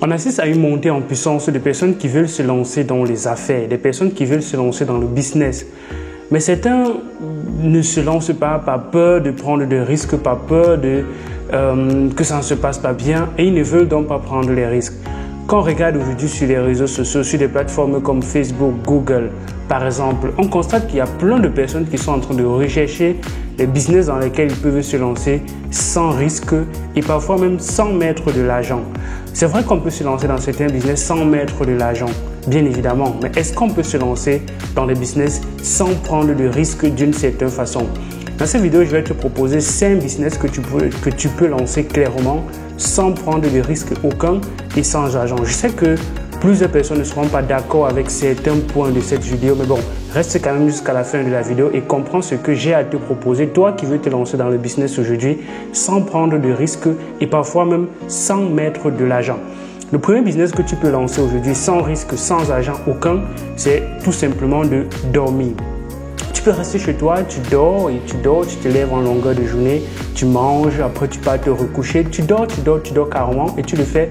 On assiste à une montée en puissance de personnes qui veulent se lancer dans les affaires, des personnes qui veulent se lancer dans le business. Mais certains ne se lancent pas par peur de prendre des risques, par peur que ça ne se passe pas bien, et ils ne veulent donc pas prendre les risques. Quand on regarde aujourd'hui sur les réseaux sociaux, sur des plateformes comme Facebook, Google, par exemple, on constate qu'il y a plein de personnes qui sont en train de rechercher les business dans lesquels ils peuvent se lancer sans risque et parfois même sans mettre de l'argent. C'est vrai qu'on peut se lancer dans certains business sans mettre de l'argent, bien évidemment, mais est-ce qu'on peut se lancer dans des business sans prendre de risque d'une certaine façon? Dans cette vidéo, je vais te proposer 5 business que tu peux lancer clairement sans prendre de risque aucun et sans argent. Je sais que plusieurs personnes ne seront pas d'accord avec certains points de cette vidéo, mais bon, reste quand même jusqu'à la fin de la vidéo et comprends ce que j'ai à te proposer, toi qui veux te lancer dans le business aujourd'hui sans prendre de risque et parfois même sans mettre de l'argent. Le premier business que tu peux lancer aujourd'hui sans risque, sans argent aucun, c'est tout simplement de dormir. Tu peux rester chez toi, tu dors, tu te lèves en longueur de journée, tu manges, après tu pars te recoucher, tu dors carrément et tu le fais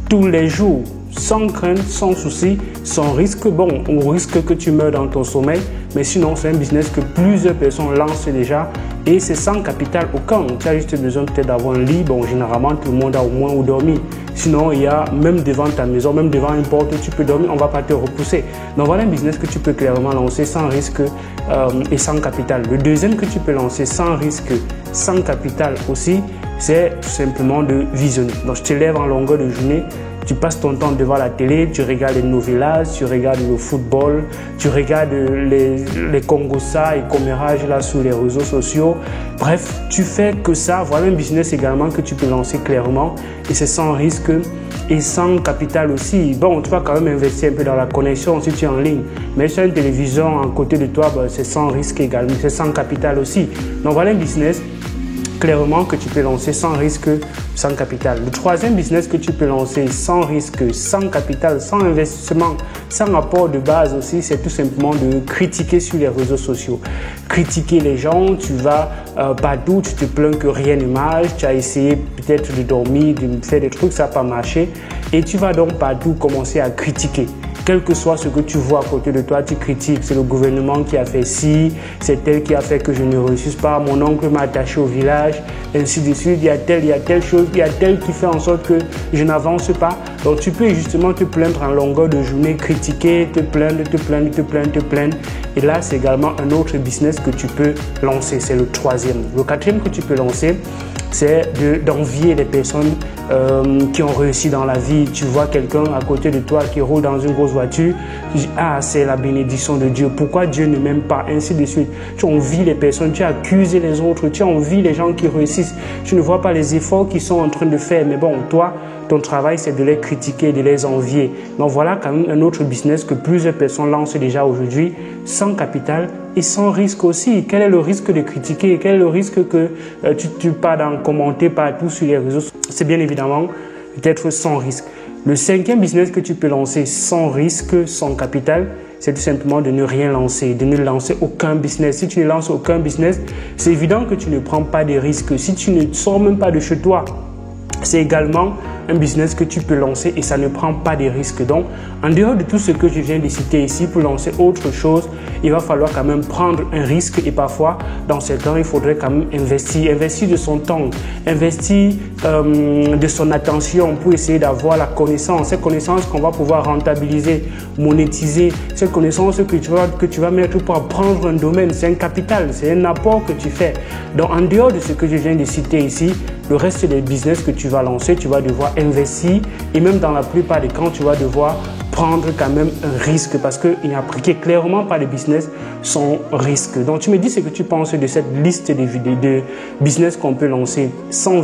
tous les jours, sans crainte, sans souci, sans risque. Bon, on risque que tu meurs dans ton sommeil, mais sinon c'est un business que plusieurs personnes lancent déjà et c'est sans capital aucun. Tu as juste besoin peut-être d'avoir un lit. Bon, généralement tout le monde a au moins où dormir. Sinon, il y a même devant ta maison, même devant une porte, tu peux dormir, on ne va pas te repousser. Donc voilà un business que tu peux clairement lancer sans risque et sans capital. Le deuxième que tu peux lancer sans risque, sans capital aussi, c'est tout simplement de visionner. Donc je te lève en longueur de journée, tu passes ton temps devant la télé, tu regardes les novelas, tu regardes le football, tu regardes les Congossa et commérages là sur les réseaux sociaux. Bref, tu fais que ça. Voilà un business également que tu peux lancer clairement et c'est sans risque et sans capital aussi. Bon, tu vas quand même investir un peu dans la connexion si tu es en ligne, mais sur une télévision à côté de toi, c'est sans risque également, c'est sans capital aussi. Donc voilà un business clairement que tu peux lancer sans risque, sans capital. Le troisième business que tu peux lancer sans risque, sans capital, sans investissement, sans apport de base aussi, c'est tout simplement de critiquer sur les réseaux sociaux. Critiquer les gens, tu vas partout, tu te plains que rien ne marche, tu as essayé peut-être de dormir, de faire des trucs, ça n'a pas marché et tu vas donc partout commencer à critiquer. Quel que soit ce que tu vois à côté de toi, tu critiques. C'est le gouvernement qui a fait ci, c'est tel qui a fait que je ne réussisse pas, mon oncle m'a attaché au village, ainsi de suite. Il y a telle chose, il y a tel qui fait en sorte que je n'avance pas. Donc tu peux justement te plaindre en longueur de journée, critiquer, te plaindre. Et là, c'est également un autre business que tu peux lancer. C'est le troisième. Le quatrième que tu peux lancer, c'est d'envier les personnes qui ont réussi dans la vie. Tu vois quelqu'un à côté de toi qui roule dans une grosse voiture, tu dis « Ah, c'est la bénédiction de Dieu. Pourquoi Dieu ne m'aime pas ?» Ainsi de suite. Tu envies les personnes, tu accuses les autres, tu envies les gens qui réussissent. Tu ne vois pas les efforts qu'ils sont en train de faire. Mais bon, toi, ton travail, c'est de les critiquer, de les envier. Donc voilà quand même un autre business que plusieurs personnes lancent déjà aujourd'hui, sans capital et sans risque aussi. Quel est le risque de critiquer? Quel est le risque que tu pars dans commenter partout sur les réseaux? C'est bien évidemment d'être sans risque. Le cinquième business que tu peux lancer sans risque, sans capital, c'est tout simplement de ne rien lancer, de ne lancer aucun business. Si tu ne lances aucun business, c'est évident que tu ne prends pas de risques. Si tu ne sors même pas de chez toi, c'est également un business que tu peux lancer et ça ne prend pas de risques. Donc, en dehors de tout ce que je viens de citer ici, pour lancer autre chose, il va falloir quand même prendre un risque et parfois, dans ce temps, il faudrait quand même investir de son temps, investir de son attention pour essayer d'avoir la connaissance, cette connaissance qu'on va pouvoir rentabiliser, monétiser, cette connaissance que tu vas mettre pour apprendre un domaine. C'est un capital, c'est un apport que tu fais. Donc, en dehors de ce que je viens de citer ici, le reste des business que tu vas lancer, tu vas devoir investir et même dans la plupart des cas, tu vas devoir prendre quand même un risque parce qu'il n'y a clairement pas de business sans risque. Donc, tu me dis ce que tu penses de cette liste de business qu'on peut lancer sans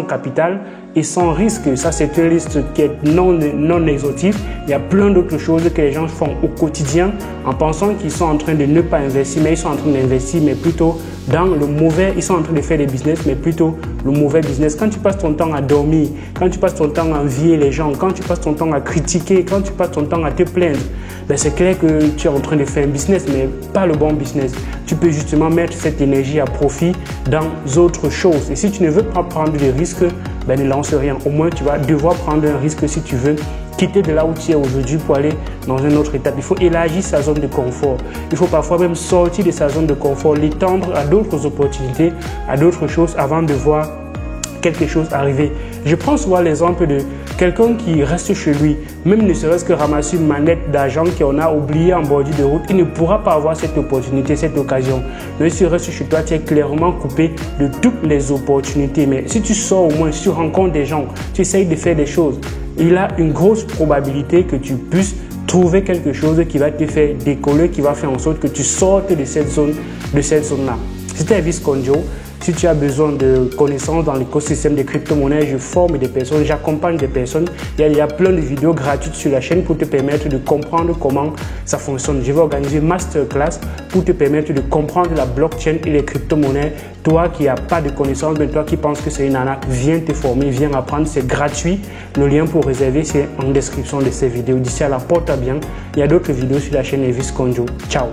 capital et sans risque. Ça, c'est une liste qui est non exhaustive. Il y a plein d'autres choses que les gens font au quotidien en pensant qu'ils sont en train de ne pas investir, mais ils sont en train d'investir, mais plutôt dans le mauvais. Ils sont en train de faire des business, mais plutôt le mauvais business. Quand tu passes ton temps à dormir, quand tu passes ton temps à envier les gens, quand tu passes ton temps à critiquer, quand tu passes ton temps à te plaindre, ben c'est clair que tu es en train de faire un business, mais pas le bon business. Tu peux justement mettre cette énergie à profit dans autre chose. Et si tu ne veux pas prendre de risques, ben ne lance rien. Au moins, tu vas devoir prendre un risque si tu veux quitter de là où tu es aujourd'hui pour aller dans une autre étape. Il faut élargir sa zone de confort. Il faut parfois même sortir de sa zone de confort, l'étendre à d'autres opportunités, à d'autres choses avant de voir quelque chose arriver. Je prends souvent l'exemple de quelqu'un qui reste chez lui, même ne serait-ce que ramasser une manette d'argent qu'on a oublié en bordure de route, il ne pourra pas avoir cette opportunité, cette occasion. Mais si tu restes chez toi, tu es clairement coupé de toutes les opportunités. Mais si tu sors au moins, si tu rencontres des gens, tu essayes de faire des choses, il a une grosse probabilité que tu puisses trouver quelque chose qui va te faire décoller, qui va faire en sorte que tu sortes de cette zone-là. C'était Elvis Konjo. Si tu as besoin de connaissances dans l'écosystème des crypto-monnaies, je forme des personnes, j'accompagne des personnes. Il y a plein de vidéos gratuites sur la chaîne pour te permettre de comprendre comment ça fonctionne. Je vais organiser une masterclass pour te permettre de comprendre la blockchain et les crypto-monnaies. Toi qui n'as pas de connaissances, mais toi qui penses que c'est une arnaque, viens te former, viens apprendre, c'est gratuit. Le lien pour réserver, c'est en description de ces vidéos. D'ici là, porte-toi bien. Il y a d'autres vidéos sur la chaîne Elvis Konjo. Ciao!